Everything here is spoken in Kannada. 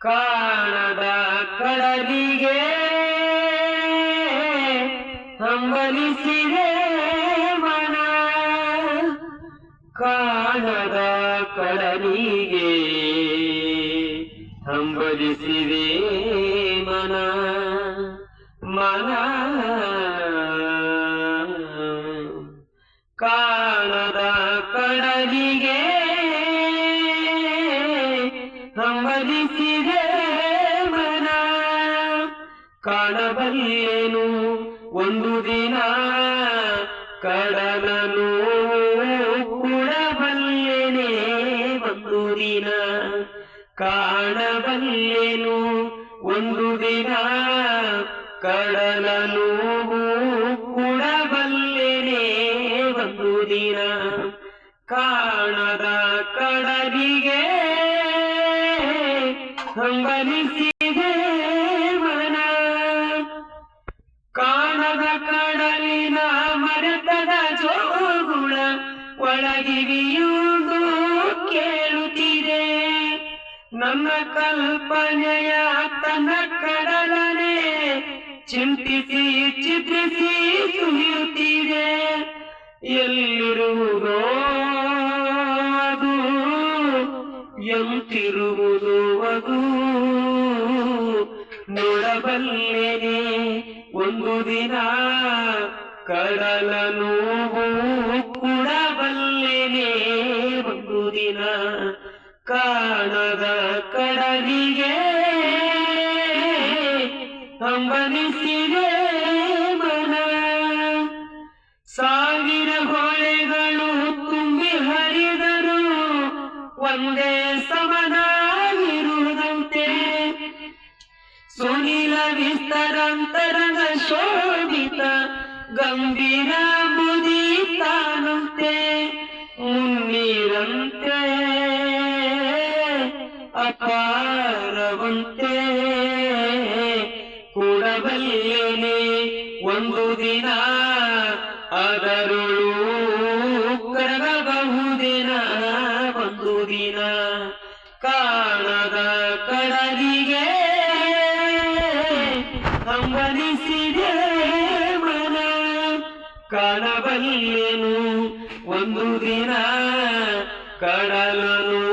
ಕಾಣದ ಕಡಲಿಗೆ ಹಂಬಲಿಸಿದೆ ಮನ, ಕಾಣದ ಕಡಲಿಗೆ ಹಂಬಲಿಸಿದೆ ಮನ ಮನ, ಕಾಣದ ಕಡಲಿಗೆ ಹಂಬಲಿಸಿದೆ ಮನ, ಕಾಣಬಲ್ಲೆನು ಒಂದು ದಿನ ಕಡಲನು ಕೂಡಬಲ್ಲೆನೆ ಒಂದು ದಿನ, ಕಾಣಬಲ್ಲೆನು ಒಂದು ದಿನ ಕಡಲನು ಕೂಡಬಲ್ಲೆನೆ ಒಂದು ದಿನ, ಕಾಣದ ಕಡಲಿಗೆ ಹಂಬಲಿಸಿದೆ ಮನ, ಕಾಣದ ಕಡಲಿನ ಮರೆತದ ಜೋಗುಳ ಒಳಗಿರಿಯುವುದು ಕೇಳುತ್ತಿದೆ, ನನ್ನ ಕಲ್ಪನೆಯ ತನ್ನ ಕಡಲನೆ ಚಿಂತಿಸಿ ಚಿತ್ರಿಸಿ ಸುರಿಯುತ್ತಿದೆ, ಎಲ್ಲಿರುವುದೋ ಅದು ಎಂತಿರುವುದು ಅದು ನೋಡಬಲ್ಲೆನೆ ಒಂದು ದಿನ ಕಡಲನು ಕೂಡಬಲ್ಲೆನೆ ಒಂದು ದಿನ, ಕಾಣದ ಕಡಲಿಗೆ ಹಂಬಲಿಸಿದೆ ಮನ, ಸಾವಿರ ಹೊಳೆಗಳು ತುಂಬಿ ಹರಿದರು ಒಂದೇ ಸಮನಾಗಿರುವುದಂತೆ, ಸುನಿಲ ವಿಸ್ತರಂತರಂಗ ಶೋಭಿತ ಗಂಭೀರ ಮುದಿತಾನಂತೆ, ಮುನ್ನೀರಂತೆ ಅಪಾರವಂತೆ ಕೂಡಬಲ್ಲೆನೆ ಒಂದು ದಿನ ಅದರಳು ಕರಗಬಹುದಿನ ಒಂದು ದಿನ, ಕಾಣದ ಕಡಲಿಗೆ ಹಂಬಲಿಸಿದೆ ಮನ, ಕಾಣಬಲ್ಲೆನು ಒಂದು ದಿನ ಕಡಲನು